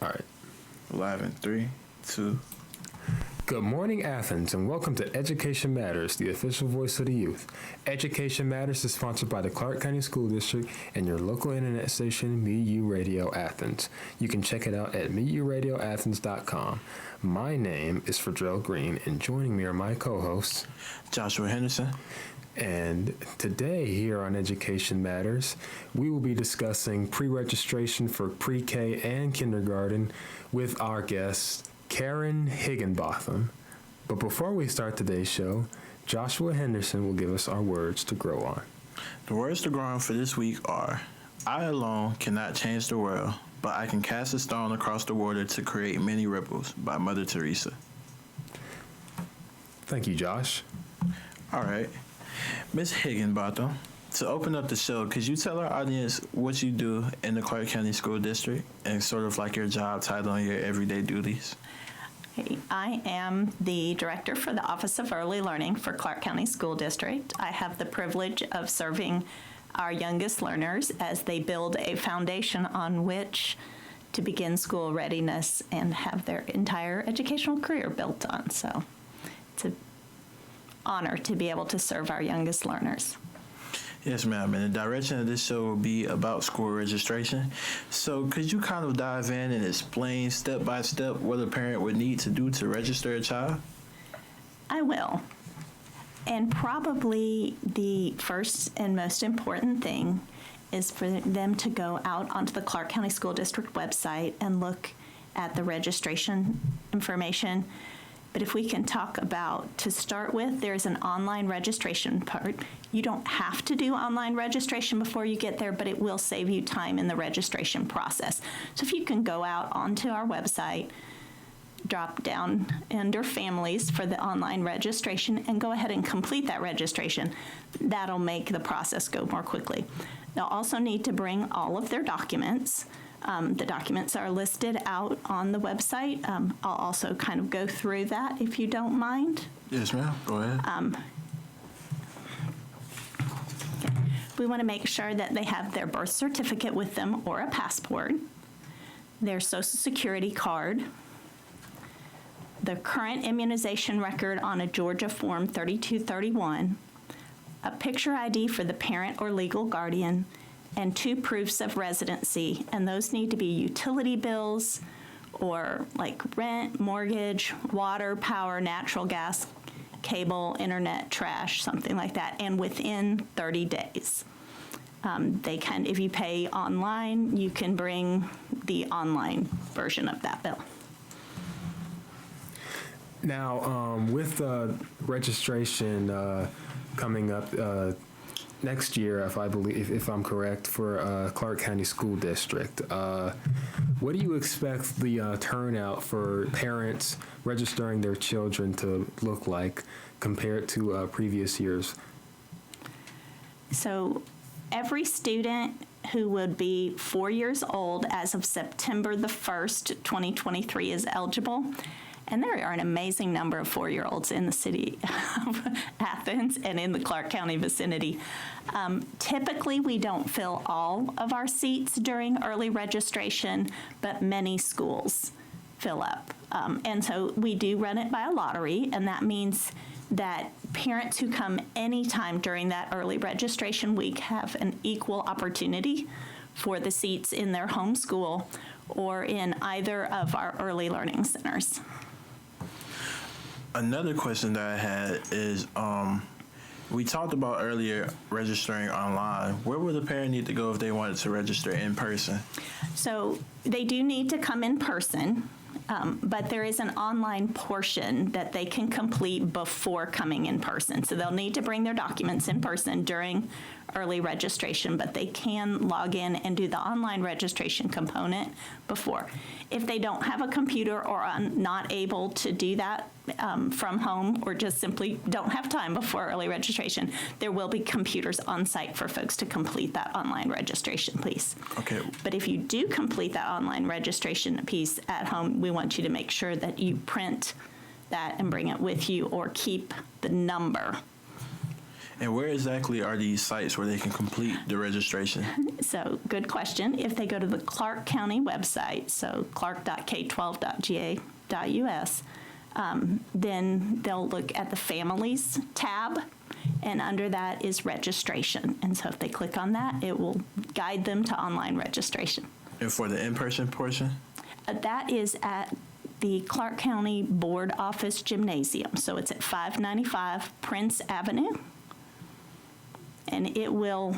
All right. Live in 3, 2. Good morning, Athens, and welcome to Education Matters, the official voice of the youth. Education Matters is sponsored by the Clark County School District and your local internet station, MeetU Radio Athens. You can check it out at meeturadioathens.com. My name is Fredrell Green, and joining me are my co-hosts, Joshua Henderson. And today here on Education Matters, we will be discussing pre-registration for pre-K and kindergarten with our guest, Karen Higginbotham. But before we start today's show, Joshua Henderson will give us our words to grow on. The words to grow on for this week are, I alone cannot change the world, but I can cast a stone across the water to create many ripples, by Mother Teresa. Thank you, Josh. All right. Ms. Higginbotham, to open up the show, could you tell our audience what you do in the Clark County School District and sort of like your job title and your everyday duties? I am the director for the Office of Early Learning for Clark County School District. I have the privilege of serving our youngest learners as they build a foundation on which to begin school readiness and have their entire educational career built on. So it's an honor to be able to serve our youngest learners. Yes, ma'am. And the direction of this show will be about school registration. So could you kind of dive in and explain step by step what a parent would need to do to register a child? I will. And probably the first and most important thing is for them to go out onto the Clark County School District website and look at the registration information. But if we can talk about, to start with, there's an online registration part. You don't have to do online registration before you get there, but it will save you time in the registration process. So if you can go out onto our website, drop down under families for the online registration and go ahead and complete that registration, that'll make the process go more quickly. They'll also need to bring all of their documents. The documents are listed out on the website. I'll also kind of go through that if you don't mind. Yes, ma'am. Go ahead. We want to make sure that they have their birth certificate with them or a passport, their Social Security card, the current immunization record on a Georgia Form 3231, a picture ID for the parent or legal guardian, and 2 proofs of residency, and those need to be utility bills or like rent, mortgage, water, power, natural gas, cable, internet, trash, something like that, and within 30 days. They can, if you pay online, you can bring the online version of that bill. Now, with registration coming up next year, if I'm correct, for Clark County School District, what do you expect the turnout for parents registering their children to look like compared to previous years? So every student who would be 4 years old as of September the 1st, 2023 is eligible. And there are an amazing number of 4-year-olds in the city of Athens and in the Clark County vicinity. Typically, we don't fill all of our seats during early registration, but many schools fill up. And so we do run it by a lottery, and that means that parents who come anytime during that early registration week have an equal opportunity for the seats in their home school or in either of our early learning centers. Another question that I had is, we talked about earlier registering online. Where would the parent need to go if they wanted to register in person? So they do need to come in person, but there is an online portion that they can complete before coming in person. So they'll need to bring their documents in person during early registration, but they can log in and do the online registration component before. If they don't have a computer or are not able to do that from home or just simply don't have time before early registration, there will be computers on site for folks to complete that online registration piece. Okay. But if you do complete that online registration piece at home, we want you to make sure that you print that and bring it with you or keep the number. And where exactly are these sites where they can complete the registration? So, good question. If they go to the Clark County website, so clark.k12.ga.us, then they'll look at the Families tab, and under that is registration. And so if they click on that, it will guide them to online registration. And for the in-person portion? That is at the Clark County Board Office Gymnasium. So it's at 595 Prince Avenue. And it will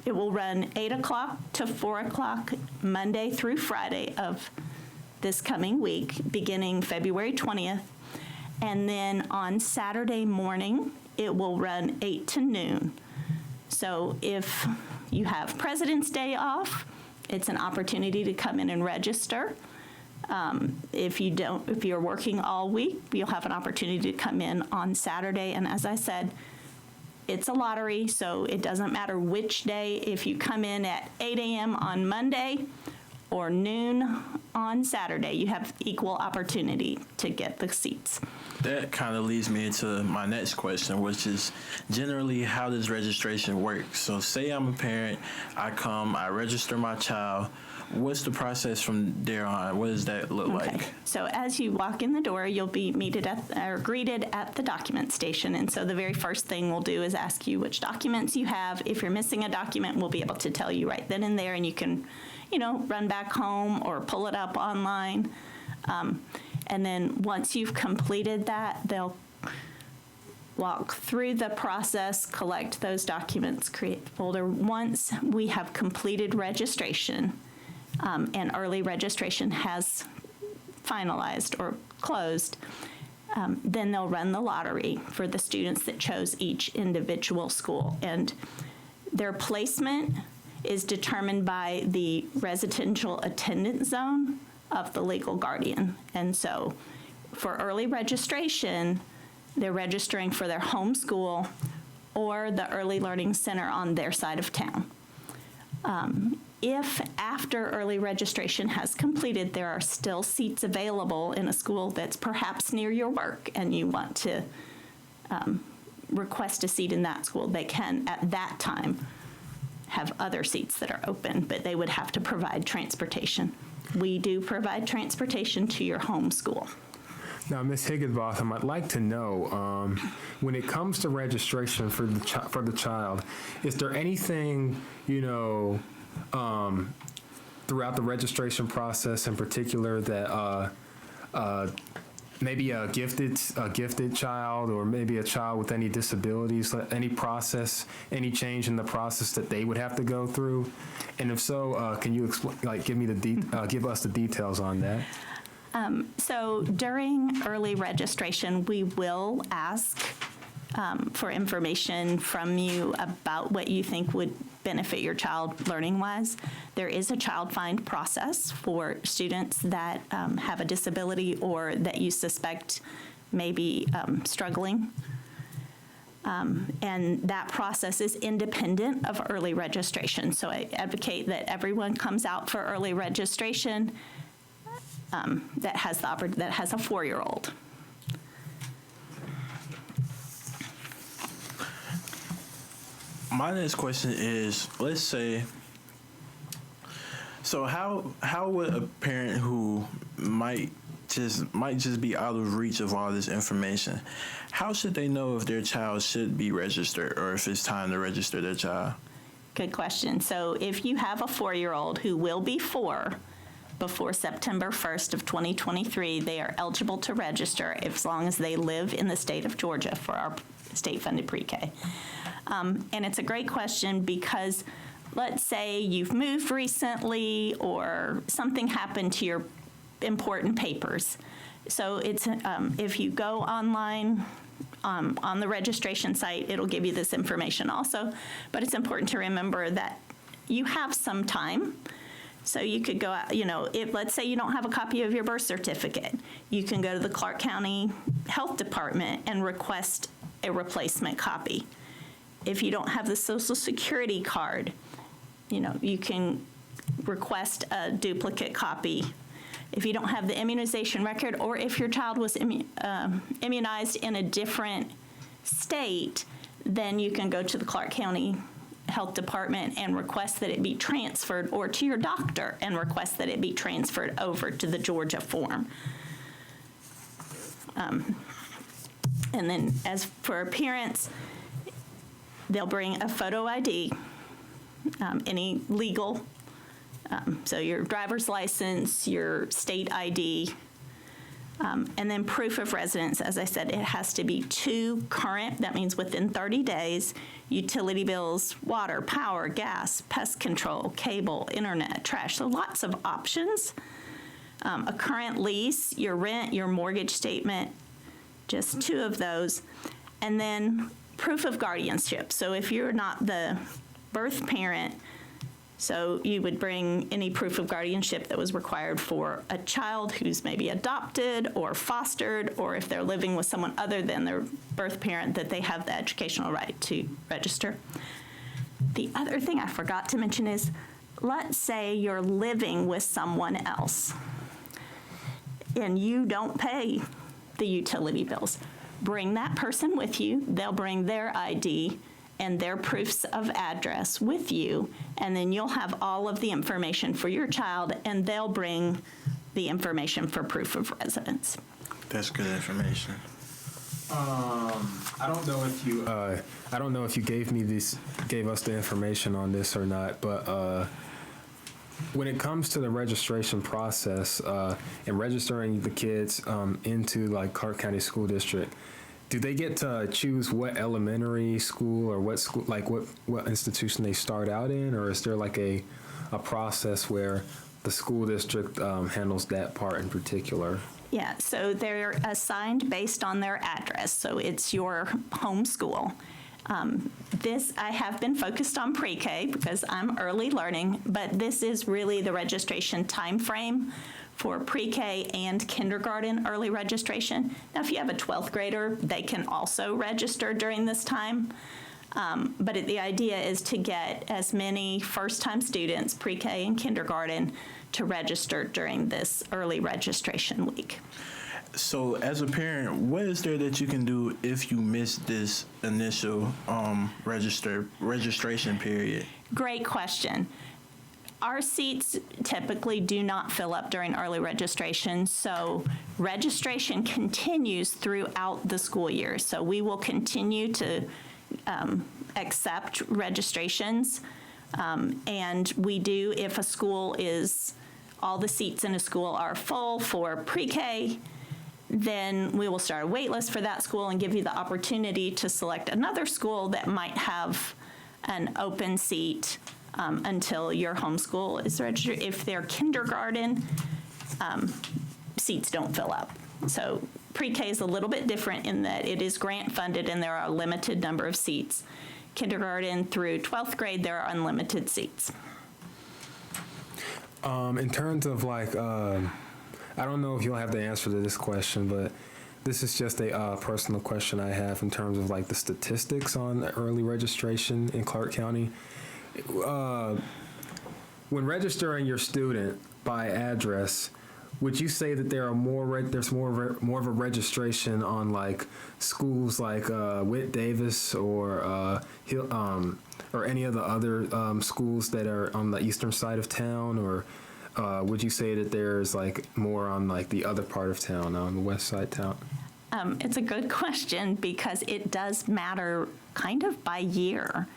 run 8 o'clock to 4 o'clock Monday through Friday of this coming week, beginning February 20th. And then on Saturday morning, it will run 8 to noon. So if you have President's Day off, it's an opportunity to come in and register. If you're working all week, you'll have an opportunity to come in on Saturday. And as I said, it's a lottery, so it doesn't matter which day. If you come in at 8 a.m. on Monday or noon on Saturday, you have equal opportunity to get the seats. That kind of leads me into my next question, which is generally how does registration work? So say I'm a parent, I come, I register my child. What's the process from there on? What does that look like? So as you walk in the door, you'll be greeted at the document station. And so the very first thing we'll do is ask you which documents you have. If you're missing a document, we'll be able to tell you right then and there, and you can, run back home or pull it up online. And then once you've completed that, they'll walk through the process, collect those documents, create the folder. Once we have completed registration, and early registration has finalized or closed, then they'll run the lottery for the students that chose each individual school. And their placement is determined by the residential attendance zone of the legal guardian. And so for early registration, they're registering for their home school or the early learning center on their side of town. If after early registration has completed, there are still seats available in a school that's perhaps near your work and you want to request a seat in that school, they can at that time have other seats that are open, but they would have to provide transportation. We do provide transportation to your home school. Now, Ms. Higginbotham, I'd like to know, when it comes to registration for the child, is there anything, throughout the registration process in particular that maybe a gifted child or maybe a child with any disabilities, any change in the process that they would have to go through? And if so, can you give us the details on that? So during early registration, we will ask for information from you about what you think would benefit your child learning-wise. There is a child find process for students that have a disability or that you suspect may be struggling. And that process is independent of early registration. So I advocate that everyone comes out for early registration that has a 4-year-old. My next question is, let's say, so how would a parent who might just be out of reach of all this information, how should they know if their child should be registered or if it's time to register their child? Good question. So if you have a 4-year-old who will be 4 before September 1st of 2023, they are eligible to register as long as they live in the state of Georgia for our state-funded pre-K. And it's a great question because let's say you've moved recently or something happened to your important papers. So it's if you go online on the registration site, it'll give you this information also. But it's important to remember that you have some time. So you could go out, if let's say you don't have a copy of your birth certificate, you can go to the Clark County Health Department and request a replacement copy. If you don't have the Social Security card, you can request a duplicate copy. If you don't have the immunization record, or if your child was immunized in a different state, then you can go to the Clark County Health Department and request that it be transferred, or to your doctor and request that it be transferred over to the Georgia form. And then as for appearance, they'll bring a photo ID, any legal, so your driver's license, your state ID, and then proof of residence. As I said, it has to be 2 current, that means within 30 days, utility bills, water, power, gas, pest control, cable, internet, trash, so lots of options. A current lease, your rent, your mortgage statement, just 2 of those. And then proof of guardianship. So if you're not the birth parent, so you would bring any proof of guardianship that was required for a child who's maybe adopted or fostered, or if they're living with someone other than their birth parent, that they have the educational right to register. The other thing I forgot to mention is, let's say you're living with someone else and you don't pay the utility bills. Bring that person with you. They'll bring their ID and their proofs of address with you, and then you'll have all of the information for your child, and they'll bring the information for proof of residence. That's good information. I don't know if you gave us the information on this or not, but when it comes to the registration process and registering the kids into like Clark County School District, do they get to choose what elementary school or what school, like what institution they start out in, or is there like a process where the school district handles that part in particular? Yeah, so they're assigned based on their address, so it's your home school. This, I have been focused on pre-K because I'm early learning, but this is really the registration timeframe for pre-K and kindergarten early registration. Now, if you have a 12th grader, they can also register during this time. But the idea is to get as many first-time students, pre-K and kindergarten, to register during this early registration week. So as a parent, what is there that you can do if you miss this initial registration period? Great question. Our seats typically do not fill up during early registration, so registration continues throughout the school year. So we will continue to accept registrations, and we do, if a school is, all the seats in a school are full for pre-K, then we will start a wait list for that school and give you the opportunity to select another school that might have an open seat until your homeschool is registered. If they're kindergarten, seats don't fill up. So pre-K is a little bit different in that it is grant funded and there are a limited number of seats. Kindergarten through 12th grade, there are unlimited seats. In terms of like, I don't know if you'll have the answer to this question, but this is just a personal question I have in terms of like the statistics on early registration in Clark County. When registering your student by address, would you say that there's more of a registration on like schools like Whit Davis or any of the other schools that are on the eastern side of town, or would you say that there's like more on like the other part of town, on the west side town? It's a good question because it does matter kind of by year.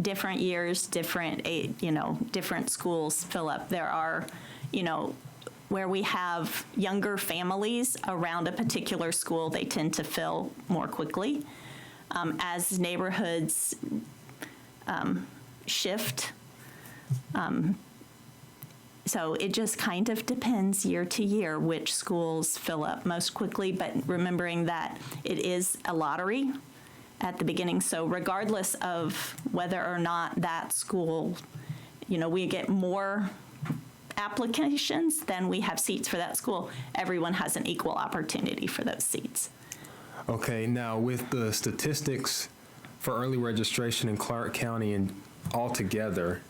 Different years, different schools fill up. There are, where we have younger families around a particular school, they tend to fill more quickly. As neighborhoods shift, so it just kind of depends year to year which schools fill up most quickly, but remembering that it is a lottery at the beginning. So regardless of whether or not that school, we get more applications than we have seats for that school, everyone has an equal opportunity for those seats. Okay, now with the statistics for early registration in Clark County and altogether,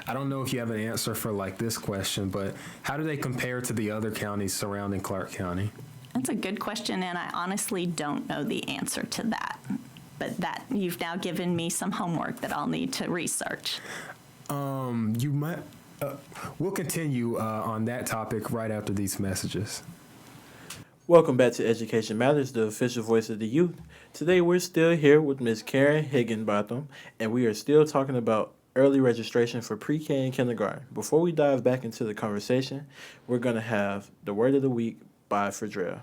I don't know if you have an answer for like this question, but how do they compare to the other counties surrounding Clark County? That's a good question, and I honestly don't know the answer to that. But that you've now given me some homework that I'll need to research. You might. We'll continue on that topic right after these messages. Welcome back to Education Matters, the official voice of the youth. Today we're still here with Ms. Karen Higginbotham, and we are still talking about early registration for pre-K and kindergarten. Before we dive back into the conversation, we're going to have the word of the week by Fredrell.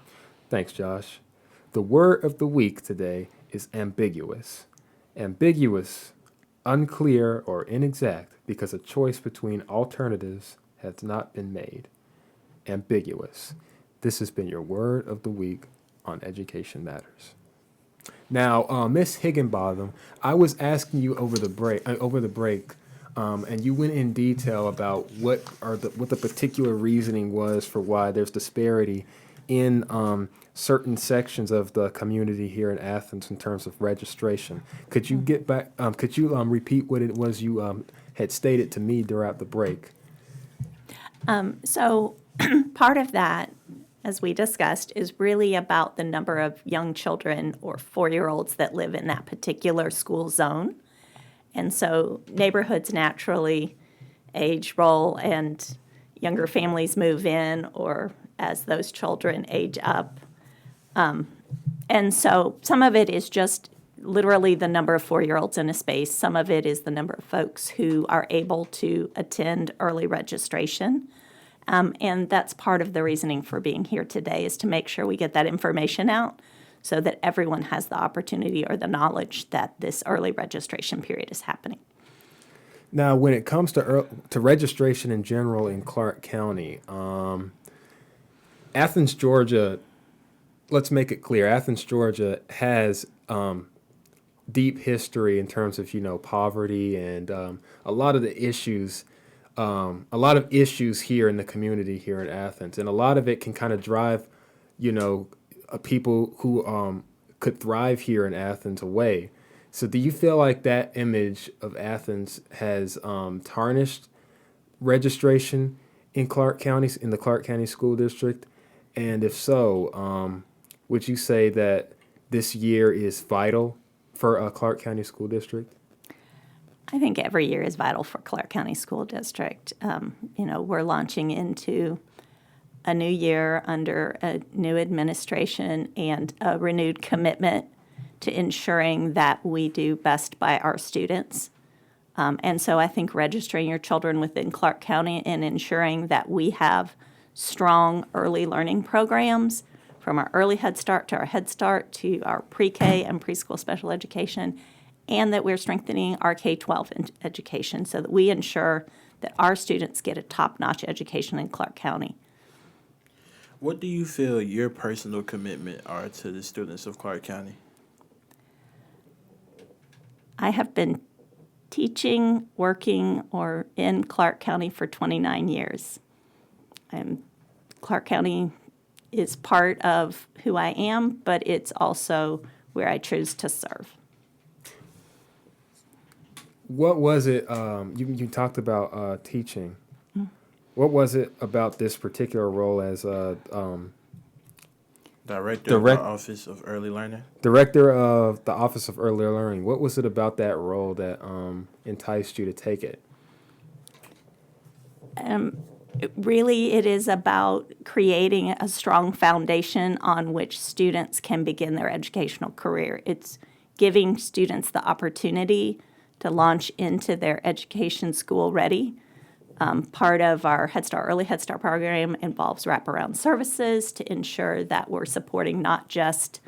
Thanks, Josh. The word of the week today is ambiguous. Ambiguous, unclear, or inexact because a choice between alternatives has not been made. Ambiguous. This has been your word of the week on Education Matters. Now, Miss Higginbotham, I was asking you over the break, and you went in detail about what the particular reasoning was for why there's disparity in certain sections of the community here in Athens in terms of registration. Could you get back? Could you repeat what it was you had stated to me throughout the break? So part of that, as we discussed, is really about the number of young children or 4-year-olds that live in that particular school zone. And so neighborhoods naturally age, roll, and younger families move in, or as those children age up. And so some of it is just literally the number of 4-year-olds in a space. Some of it is the number of folks who are able to attend early registration. And that's part of the reasoning for being here today, is to make sure we get that information out so that everyone has the opportunity or the knowledge that this early registration period is happening. Now, when it comes to registration in general in Clark County, Athens, Georgia, let's make it clear, Athens, Georgia has deep history in terms of, poverty and a lot of issues here in the community here in Athens. And a lot of it can kind of drive, people who could thrive here in Athens away. So do you feel like that image of Athens has tarnished registration in the Clark County School District? And if so, would you say that this year is vital for Clark County School District? I think every year is vital for Clark County School District. We're launching into a new year under a new administration and a renewed commitment to ensuring that we do best by our students. And so I think registering your children within Clark County and ensuring that we have strong early learning programs, from our early Head Start to our Head Start to our pre-K and preschool special education, and that we're strengthening our K-12 education so that we ensure that our students get a top-notch education in Clark County. What do you feel your personal commitment are to the students of Clark County? I have been teaching, working, or in Clark County for 29 years. Clark County is part of who I am, but it's also where I choose to serve. What was it, you talked about teaching. Mm-hmm. What was it about this particular role as Director of the Office of Early Learning? Director of the Office of Early Learning. What was it about that role that enticed you to take it? Really, it is about creating a strong foundation on which students can begin their educational career. It's giving students the opportunity to launch into their education school ready. Part of our early Head Start program involves wraparound services to ensure that we're supporting not just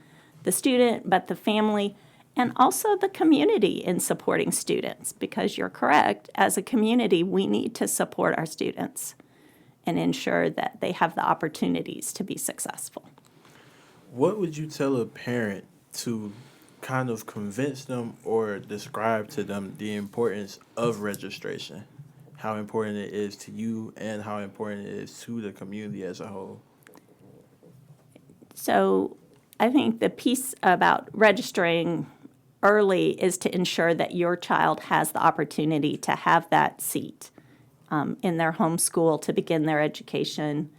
the student, but the family, and also the community in supporting students, because you're correct, as a community, we need to support our students and ensure that they have the opportunities to be successful. What would you tell a parent to kind of convince them or describe to them the importance of registration? How important it is to you and how important it is to the community as a whole? So I think the piece about registering early is to ensure that your child has the opportunity to have that seat in their home school to begin their education,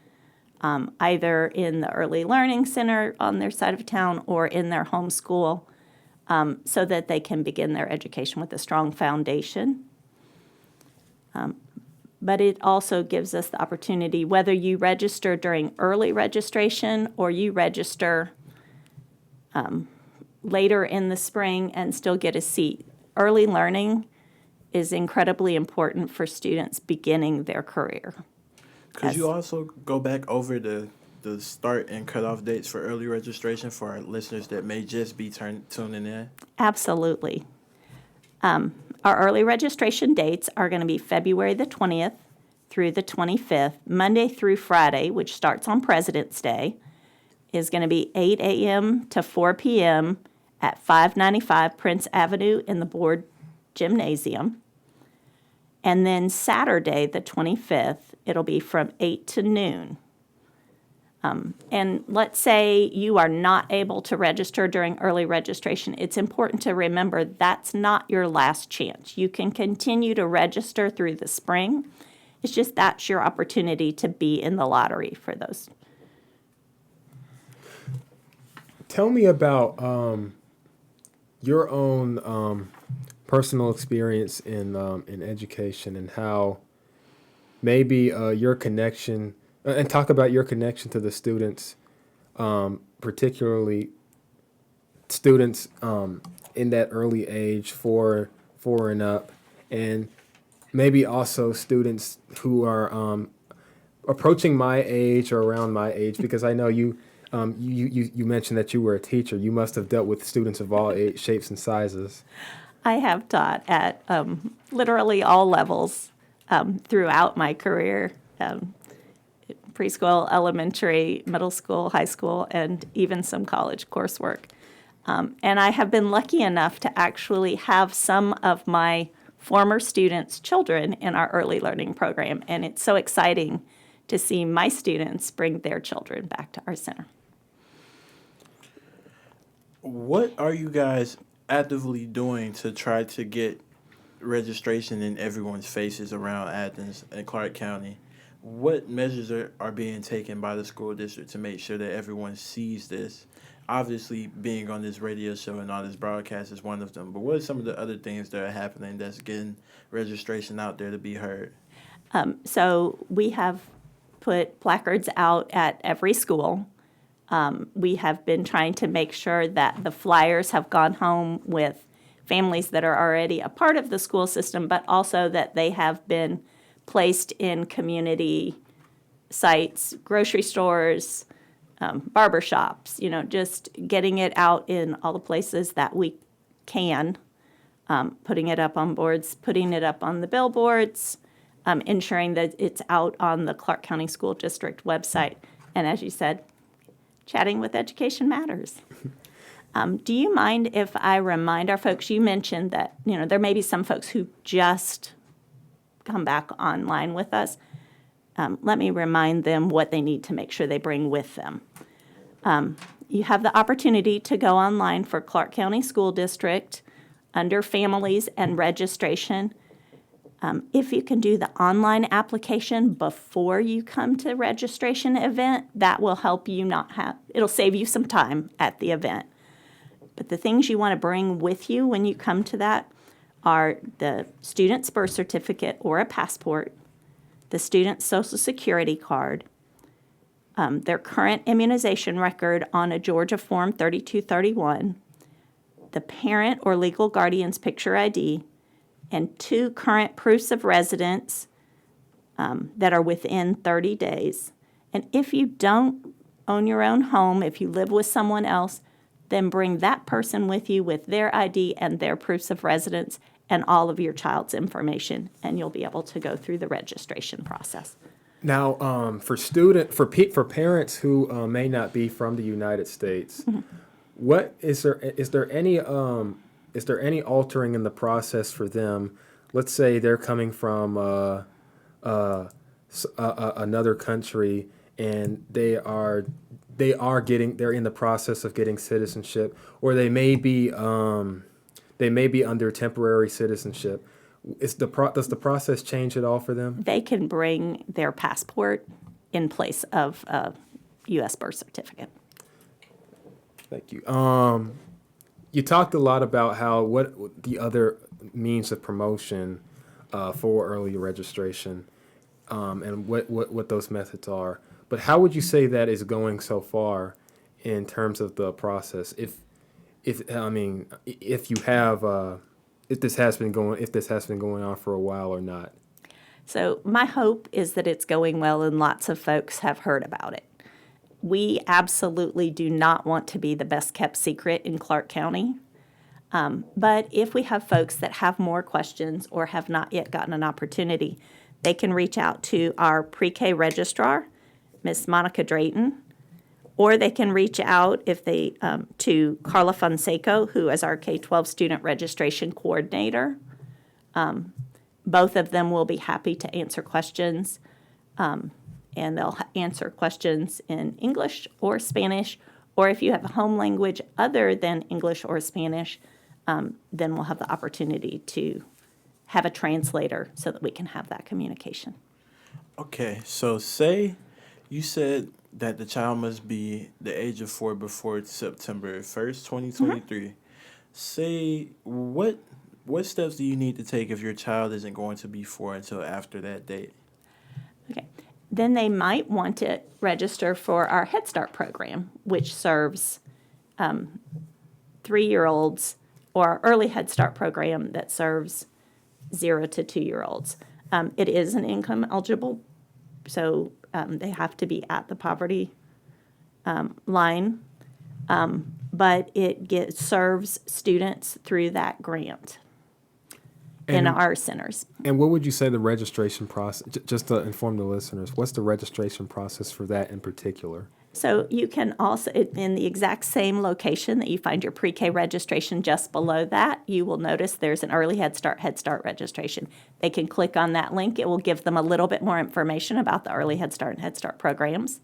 either in the Early Learning Center on their side of town or in their home school. so that they can begin their education with a strong foundation. But it also gives us the opportunity, whether you register during early registration or you register later in the spring and still get a seat. Early learning is incredibly important for students beginning their career. Could you also go back over the start and cutoff dates for early registration for our listeners that may just be tuning in? Absolutely. Our early registration dates are going to be February the 20th through the 25th. Monday through Friday, which starts on President's Day, is going to be 8 a.m. to 4 p.m. at 595 Prince Avenue in the Board Gymnasium. And then Saturday, the 25th, it'll be from 8 to noon. And let's say you are not able to register during early registration. It's important to remember that's not your last chance. You can continue to register through the spring. It's just that's your opportunity to be in the lottery for those. Tell me about your own personal experience in education and how maybe your connection, and talk about your connection to the students, particularly students in that early age, four and up, and maybe also students who are approaching my age or around my age, because I know you mentioned that you were a teacher. You must have dealt with students of all age, shapes, and sizes. I have taught at literally all levels throughout my career, preschool, elementary, middle school, high school, and even some college coursework. And I have been lucky enough to actually have some of my former students' children in our early learning program, and it's so exciting to see my students bring their children back to our center. What are you guys actively doing to try to get registration in everyone's faces around Athens and Clark County? What measures are being taken by the school district to make sure that everyone sees this? Obviously, being on this radio show and on this broadcast is one of them, but what are some of the other things that are happening that's getting registration out there to be heard? So we have put placards out at every school. We have been trying to make sure that the flyers have gone home with families that are already a part of the school system, but also that they have been placed in community sites, grocery stores, barber shops, just getting it out in all the places that we can, putting it up on boards, putting it up on the billboards, ensuring that it's out on the Clark County School District website. And as you said, chatting with Education Matters. Do you mind if I remind our folks, you mentioned that, there may be some folks who just come back online with us. Let me remind them what they need to make sure they bring with them. You have the opportunity to go online for Clark County School District under Families and Registration. If you can do the online application before you come to registration event, that will help you it'll save you some time at the event. But the things you want to bring with you when you come to that are the student's birth certificate or a passport, the student's social security card, their current immunization record on a Georgia Form 3231, the parent or legal guardian's picture ID, and 2 current proofs of residence that are within 30 days. And if you don't own your own home, if you live with someone else, then bring that person with you with their ID and their proofs of residence and all of your child's information, and you'll be able to go through the registration process. Now, for parents who may not be from the United States, what is there any altering in the process for them? Let's say they're coming from another country and they're in the process of getting citizenship, or they may be under temporary citizenship. Does the process change at all for them? They can bring their passport in place of a U.S. birth certificate. Thank you. You talked a lot about how what the other means of promotion for early registration, and what those methods are. But how would you say that is going so far in terms of the process? If I mean, if you have, if this has been going on for a while or not. So my hope is that it's going well and lots of folks have heard about it. We absolutely do not want to be the best kept secret in Clark County. But if we have folks that have more questions or have not yet gotten an opportunity, they can reach out to our pre-K registrar, Miss Monica Drayton, or they can reach out if they to Carla Fonseca, who is our K-12 student registration coordinator. Both of them will be happy to answer questions, and they'll answer questions in English or Spanish, or if you have a home language other than English or Spanish, then we'll have the opportunity to have a translator so that we can have that communication. Okay, so say you said that the child must be the age of 4 before September 1st, 2023. Say, what steps do you need to take if your child isn't going to be 4 until after that date? Okay. Then they might want to register for our Head Start program, which serves 3-year-olds, or our early Head Start program that serves 0 to 2-year-olds. It is an income eligible, so they have to be at the poverty line, but it serves students through that grant in our centers. And what would you say the registration process, just to inform the listeners, what's the registration process for that in particular? So you can also, in the exact same location that you find your pre-K registration, just below that, you will notice there's an early Head Start registration. They can click on that link. It will give them a little bit more information about the early Head Start and Head Start programs,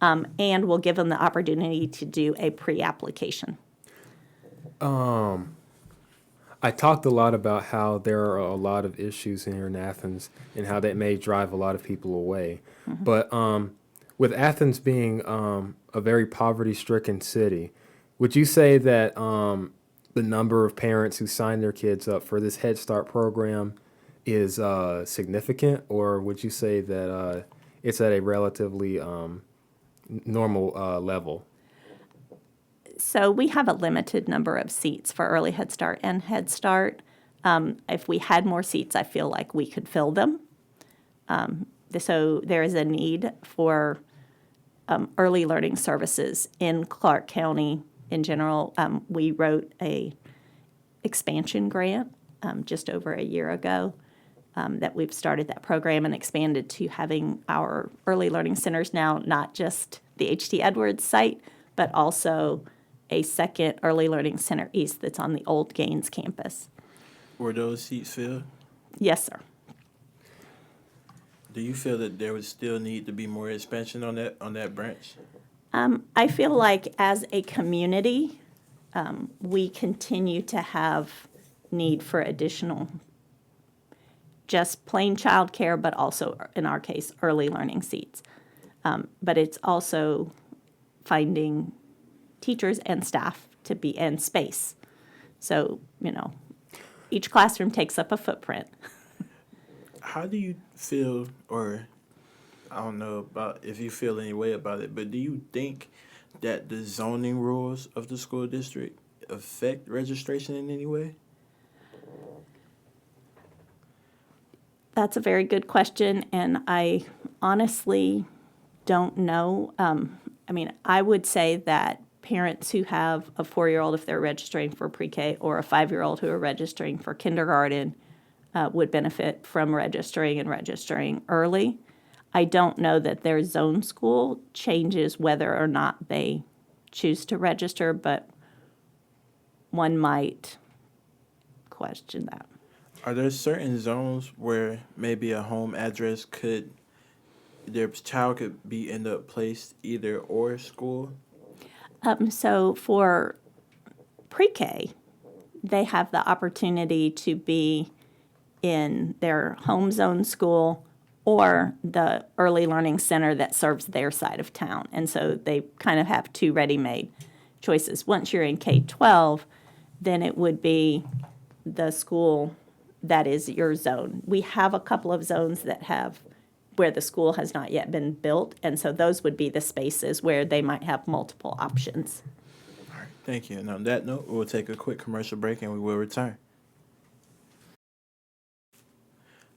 and will give them the opportunity to do a pre-application. I talked a lot about how there are a lot of issues here in Athens and how that may drive a lot of people away. Mm-hmm. But with Athens being a very poverty-stricken city, would you say that the number of parents who sign their kids up for this Head Start program is significant, or would you say that it's at a relatively normal level? So we have a limited number of seats for early Head Start and Head Start. If we had more seats, I feel like we could fill them. So there is a need for early learning services in Clark County in general. We wrote a expansion grant just over a year ago that we've started that program and expanded to having our early learning centers now, not just the H.T. Edwards site, but also a second early learning center east that's on the old Gaines campus. Were those seats filled? Yes, sir. Do you feel that there would still need to be more expansion on that branch? I feel like as a community, we continue to have need for additional just plain childcare, but also, in our case, early learning seats. But it's also finding teachers and staff to be in space. So, each classroom takes up a footprint. How do you feel, or I don't know about if you feel any way about it, but do you think that the zoning rules of the school district affect registration in any way? That's a very good question, and I honestly don't know. I would say that parents who have a 4-year-old, if they're registering for pre-K, or a 5-year-old who are registering for kindergarten, would benefit from registering early. I don't know that their zone school changes whether or not they choose to register, but one might question that. Are there certain zones where maybe a home address their child could be end up placed either or school? So for pre-K, they have the opportunity to be in their home zone school or the early learning center that serves their side of town. And so they kind of have two ready-made choices. Once you're in K-12, then it would be the school that is your zone. We have a couple of zones that have where the school has not yet been built, and so those would be the spaces where they might have multiple options. All right, thank you. And on that note, we'll take a quick commercial break and we will return.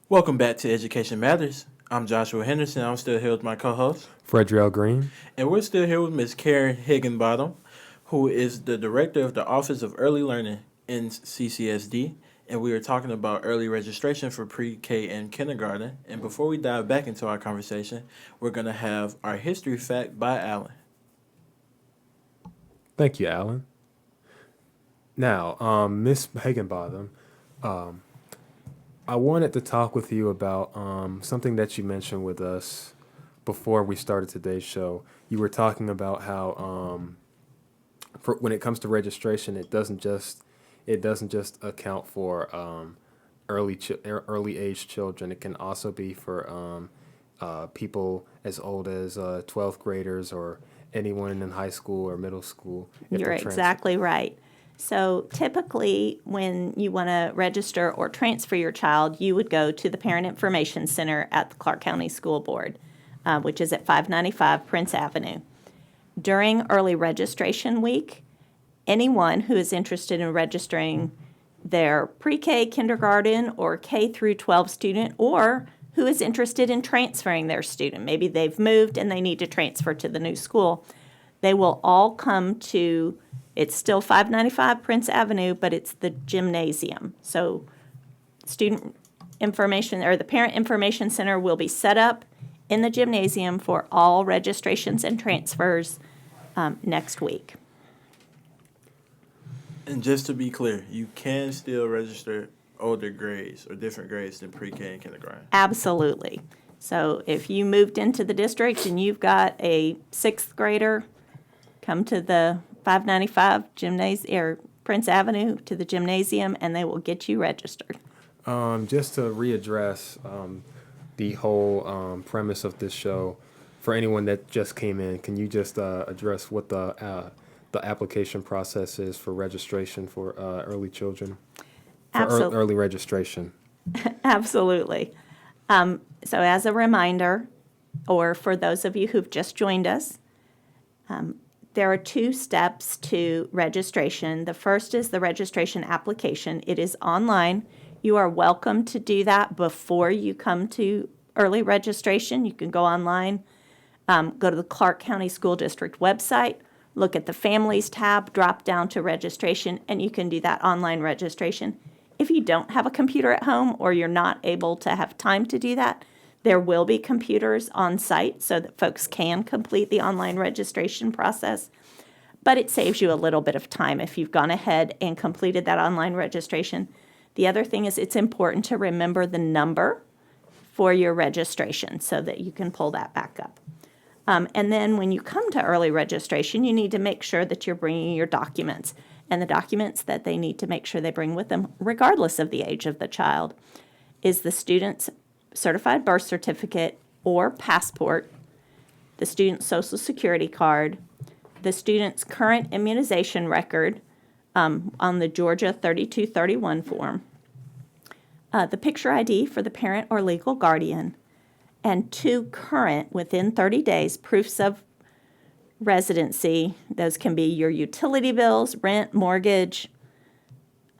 Welcome back to Education Matters. I'm Joshua Henderson. I'm still here with my co-host, Fredrell Green. and we're still here with Ms. Karen Higginbotham, who is the director of the Office of Early Learning in CCSD. And we are talking about early registration for pre-K and kindergarten. And before we dive back into our conversation, we're going to have our history fact by Alan. Thank you, Alan. Now, Miss Higginbotham, I wanted to talk with you about something that you mentioned with us before we started today's show. You were talking about how when it comes to registration, it doesn't just account for early age children. It can also be for people as old as 12th graders or anyone in high school or middle school. You're exactly right. So typically, when you want to register or transfer your child, you would go to the Parent Information Center at the Clark County School Board, which is at 595 Prince Avenue. During early registration week, anyone who is interested in registering their pre-K, kindergarten, or K through 12 student, or who is interested in transferring their student, maybe they've moved and they need to transfer to the new school, they will all come to, it's still 595 Prince Avenue, but it's the gymnasium. So student information, or the Parent Information Center, will be set up in the gymnasium for all registrations and transfers next week. And just to be clear, you can still register older grades or different grades than pre-K and kindergarten. Absolutely. So if you moved into the district and you've got a sixth grader, come to the 595 gymnasium or Prince Avenue to the gymnasium, and they will get you registered. Just to readdress the whole premise of this show, for anyone that just came in, can you just address what the application process is for registration for early children? For early registration. Absolutely. So as a reminder, or for those of you who've just joined us, there are 2 steps to registration. The first is the registration application. It is online. You are welcome to do that before you come to early registration. You can go online, go to the Clark County School District website, look at the Families tab, drop down to registration, and you can do that online registration. If you don't have a computer at home or you're not able to have time to do that, there will be computers on site so that folks can complete the online registration process. But it saves you a little bit of time if you've gone ahead and completed that online registration. The other thing is it's important to remember the number for your registration so that you can pull that back up. And then when you come to early registration, you need to make sure that you're bringing your documents. And the documents that they need to make sure they bring with them, regardless of the age of the child, is the student's certified birth certificate or passport, the student's social security card, the student's current immunization record on the Georgia 3231 form, the picture ID for the parent or legal guardian, and 2 current, within 30 days, proofs of residency. Those can be your utility bills, rent, mortgage.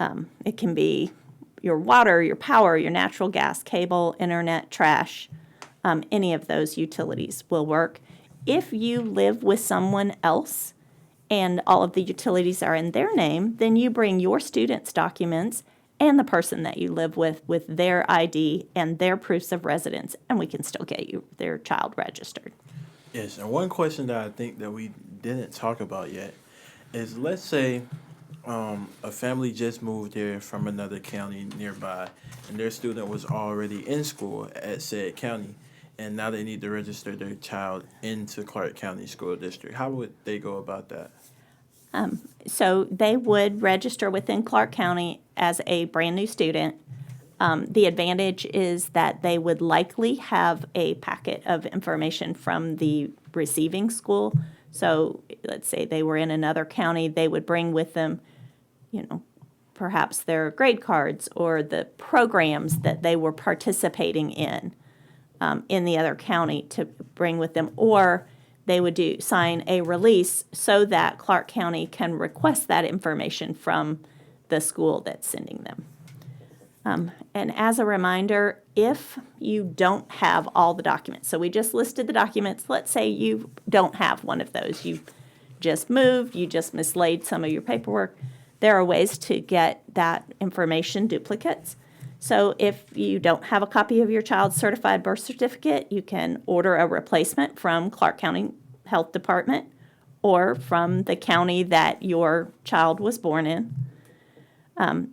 It can be your water, your power, your natural gas, cable, internet, trash. Any of those utilities will work. If you live with someone else and all of the utilities are in their name, then you bring your student's documents and the person that you live with their ID and their proofs of residence, and we can still get you their child registered. Yes, and one question that I think that we didn't talk about yet is, let's say a family just moved here from another county nearby, and their student was already in school at said county, and now they need to register their child into Clark County School District. How would they go about that? So they would register within Clark County as a brand new student. The advantage is that they would likely have a packet of information from the receiving school. So let's say they were in another county, they would bring with them, perhaps their grade cards or the programs that they were participating in the other county to bring with them, or they would sign a release so that Clark County can request that information from the school that's sending them. And as a reminder, if you don't have all the documents, so we just listed the documents, let's say you don't have one of those, you just moved, you just mislaid some of your paperwork, there are ways to get that information duplicates. So if you don't have a copy of your child's certified birth certificate, you can order a replacement from Clark County Health Department or from the county that your child was born in.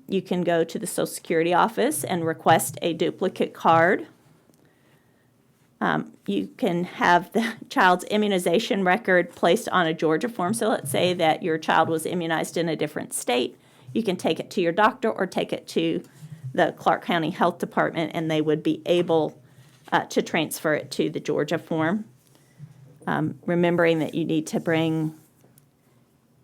You can go to the Social Security office and request a duplicate card. You can have the child's immunization record placed on a Georgia form. So let's say that your child was immunized in a different state. You can take it to your doctor or take it to the Clark County Health Department, and they would be able to transfer it to the Georgia form. Remembering that you need to bring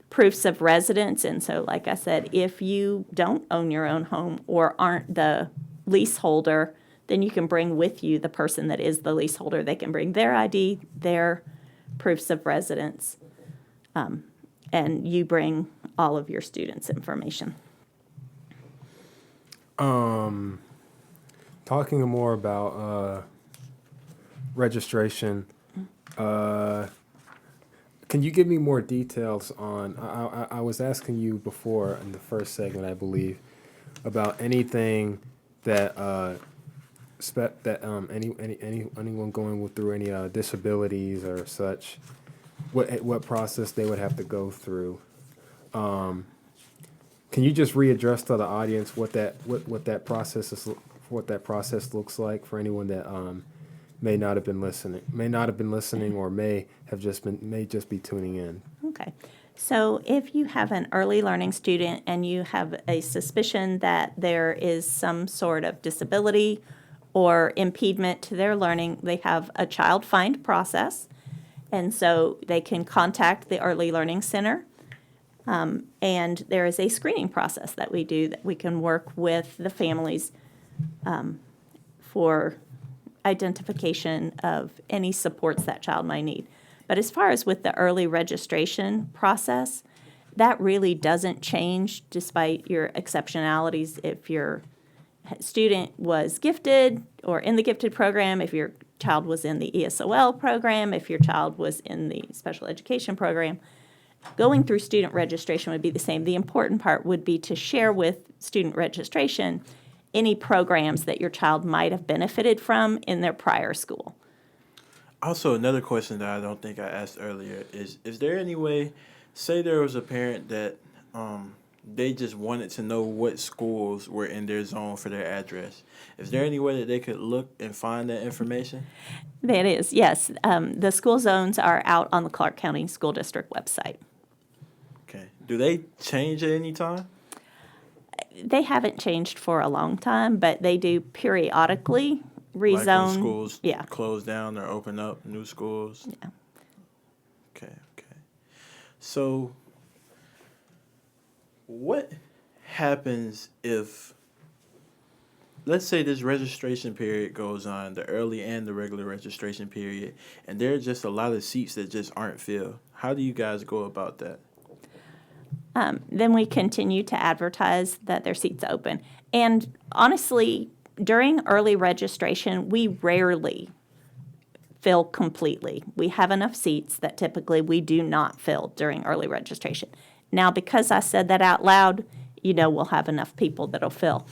proofs of residence. And so, like I said, if you don't own your own home or aren't the leaseholder, then you can bring with you the person that is the leaseholder. They can bring their ID, their proofs of residence, and you bring all of your students' information. Talking more about registration, can you give me more details on, I was asking you before in the first segment, I believe, about anything that anyone going through any disabilities or such, what process they would have to go through. Can you just readdress to the audience what that process looks like for anyone that may not have been listening, or may just be tuning in? Okay. So if you have an early learning student and you have a suspicion that there is some sort of disability or impediment to their learning, they have a child find process. And so they can contact the Early Learning Center. And there is a screening process that we do that we can work with the families for identification of any supports that child might need. But as far as with the early registration process, that really doesn't change despite your exceptionalities. If your student was gifted or in the gifted program, if your child was in the ESOL program, if your child was in the special education program, going through student registration would be the same. The important part would be to share with student registration any programs that your child might have benefited from in their prior school. Also, another question that I don't think I asked earlier is there any way, say there was a parent that they just wanted to know what schools were in their zone for their address. Is there any way that they could look and find that information? That is, yes. The school zones are out on the Clark County School District website. Okay. Do they change at any time? They haven't changed for a long time, but they do periodically rezone. Like when schools Yeah. close down or open up, new schools? Yeah. Okay. So, what happens if, let's say this registration period goes on, the early and the regular registration period, and there are just a lot of seats that just aren't filled? How do you guys go about that? Then we continue to advertise that their seats open. And honestly, during early registration, we rarely fill completely. We have enough seats that typically we do not fill during early registration. Now, because I said that out loud, we'll have enough people that'll fill.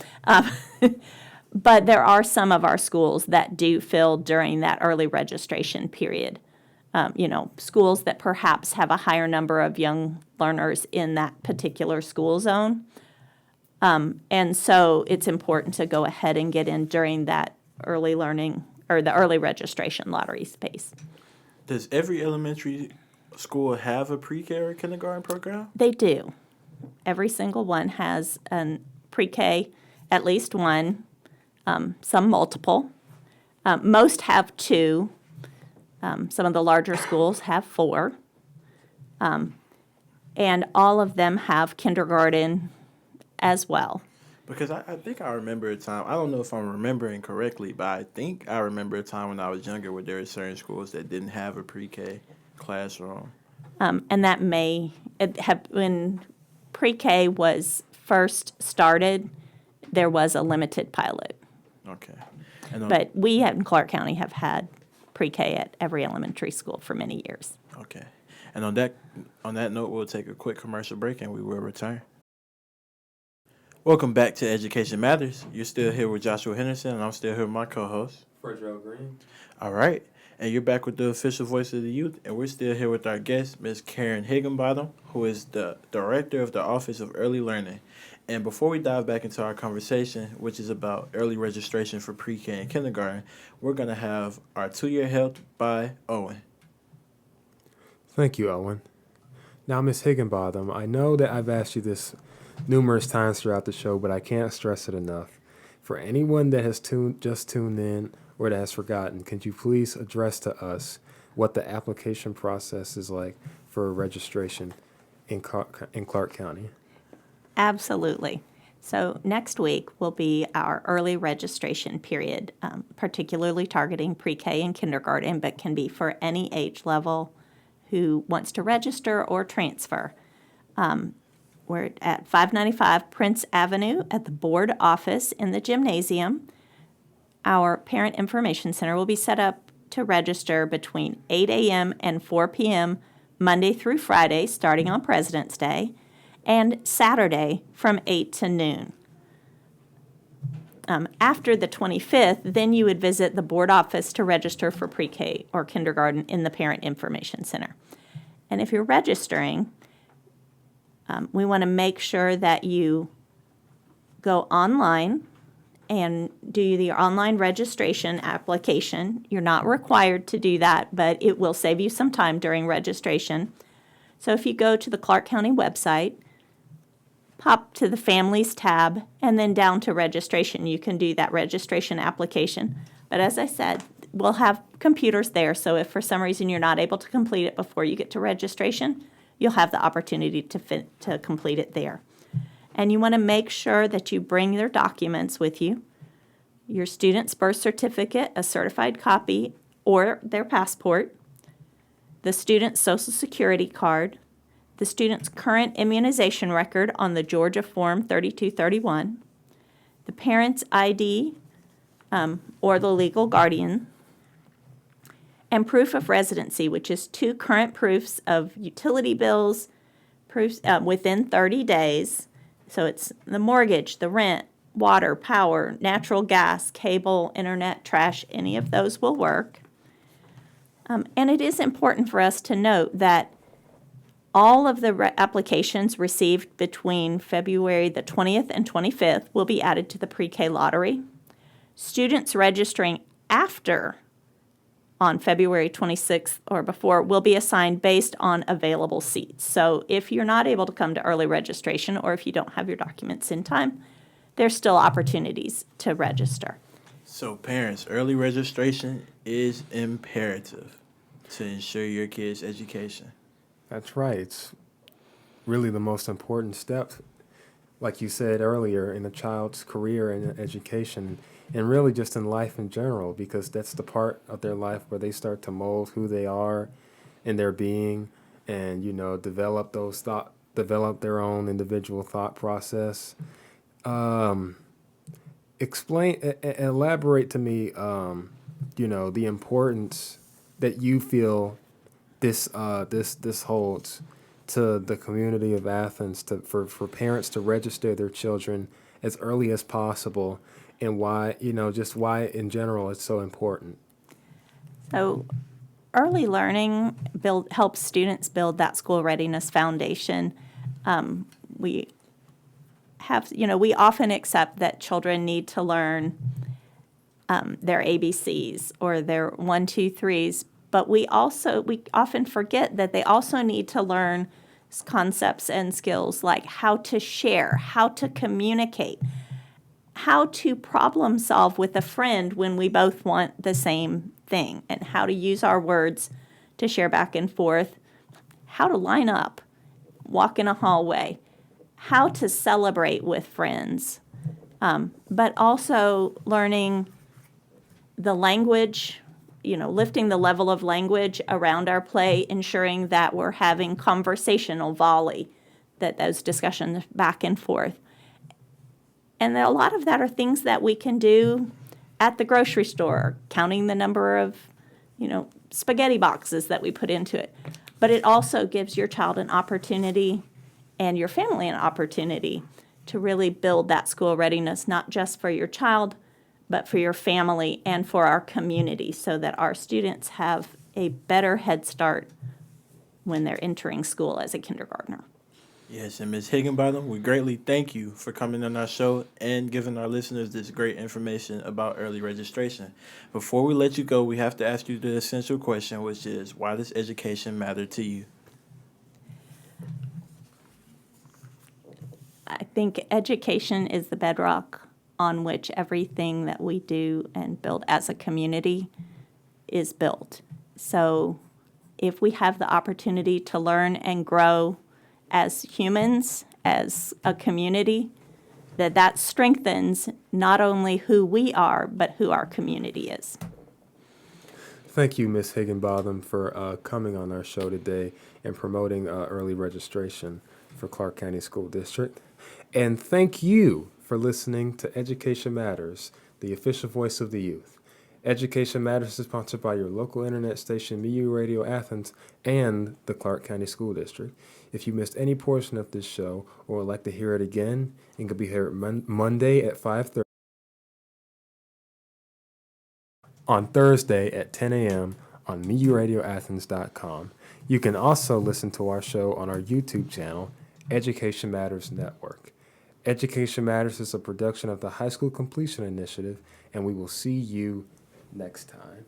But there are some of our schools that do fill during that early registration period. Schools that perhaps have a higher number of young learners in that particular school zone. And so it's important to go ahead and get in during that early learning or the early registration lottery space. Does every elementary school have a pre-K or kindergarten program? They do. Every single one has a pre-K, at least one, some multiple. Most have two. Some of the larger schools have four. And all of them have kindergarten as well. Because I think I remember a time, I don't know if I'm remembering correctly, but I think I remember a time when I was younger where there were certain schools that didn't have a pre-K classroom. And that may have, when pre-K was first started, there was a limited pilot. Okay. And But we in Clark County have had pre-K at every elementary school for many years. okay. And on that note, we'll take a quick commercial break and we will return. Welcome back to Education Matters. You're still here with Joshua Henderson, and I'm still here with my co-host, Fredro Green. All right. And you're back with the official voice of the youth, and we're still here with our guest, Ms. Karen Higginbotham, who is the director of the Office of Early Learning. And before we dive back into our conversation, which is about early registration for pre-K and kindergarten, we're going to have our 2-year help by Owen. Thank you, Owen. Now, Miss Higginbotham, I know that I've asked you this numerous times throughout the show, but I can't stress it enough. For anyone that has just tuned in or that has forgotten, could you please address to us what the application process is like for registration in Clark County? Absolutely. So next week will be our early registration period, particularly targeting pre-K and kindergarten, but can be for any age level who wants to register or transfer. We're at 595 Prince Avenue at the board office in the gymnasium. Our Parent Information Center will be set up to register between 8 a.m. and 4 p.m. Monday through Friday, starting on President's Day, and Saturday from 8 to noon. After the 25th, then you would visit the board office to register for pre-K or kindergarten in the Parent Information Center. And if you're registering, we want to make sure that you go online and do the online registration application. You're not required to do that, but it will save you some time during registration. So if you go to the Clark County website, pop to the Families tab, and then down to registration, you can do that registration application. But as I said, we'll have computers there, so if for some reason you're not able to complete it before you get to registration, you'll have the opportunity to complete it there. And you want to make sure that you bring their documents with you, your student's birth certificate, a certified copy, or their passport, the student's Social Security card, the student's current immunization record on the Georgia Form 3231, the parent's ID or the legal guardian, and proof of residency, which is 2 current proofs of utility bills, proofs within 30 days. So it's the mortgage, the rent, water, power, natural gas, cable, internet, trash, any of those will work. And it is important for us to note that all of the applications received between February the 20th and 25th will be added to the pre-K lottery. Students registering after on February 26th or before will be assigned based on available seats. So if you're not able to come to early registration or if you don't have your documents in time, there's still opportunities to register. So parents, early registration is imperative to ensure your kids' education. That's right. It's really the most important step, like you said earlier, in a child's career and education, and really just in life in general, because that's the part of their life where they start to mold who they are in their being and, develop their own individual thought process. Elaborate to me, the importance that you feel this holds to the community of Athens for parents to register their children as early as possible, and why, just why in general it's so important. So early learning helps students build that school readiness foundation. We often accept that children need to learn their ABCs or their 1, 2, 3s, but we often forget that they also need to learn concepts and skills like how to share, how to communicate, how to problem solve with a friend when we both want the same thing, and how to use our words to share back and forth, how to line up, walk in a hallway, how to celebrate with friends, but also learning the language, lifting the level of language around our play, ensuring that we're having conversational volley, that those discussions back and forth. And a lot of that are things that we can do at the grocery store, counting the number of, spaghetti boxes that we put into it. But it also gives your child an opportunity and your family an opportunity to really build that school readiness, not just for your child, but for your family and for our community, so that our students have a better head start when they're entering school as a kindergartner. Yes, and Ms. Higginbotham, we greatly thank you for coming on our show and giving our listeners this great information about early registration. Before we let you go, we have to ask you the essential question, which is, why does education matter to you? I think education is the bedrock on which everything that we do and build as a community is built. So if we have the opportunity to learn and grow as humans, as a community, that strengthens not only who we are, but who our community is. Thank you, Ms. Higginbotham, for coming on our show today and promoting early registration for Clark County School District. And thank you for listening to Education Matters, the official voice of the youth. Education Matters is sponsored by your local internet station, MU Radio Athens, and the Clark County School District. If you missed any portion of this show or would like to hear it again, it can be heard Monday at 5:30, on Thursday at 10 a.m. on MURadioAthens.com. You can also listen to our show on our YouTube channel, Education Matters Network. Education Matters is a production of the High School Completion Initiative, and we will see you next time.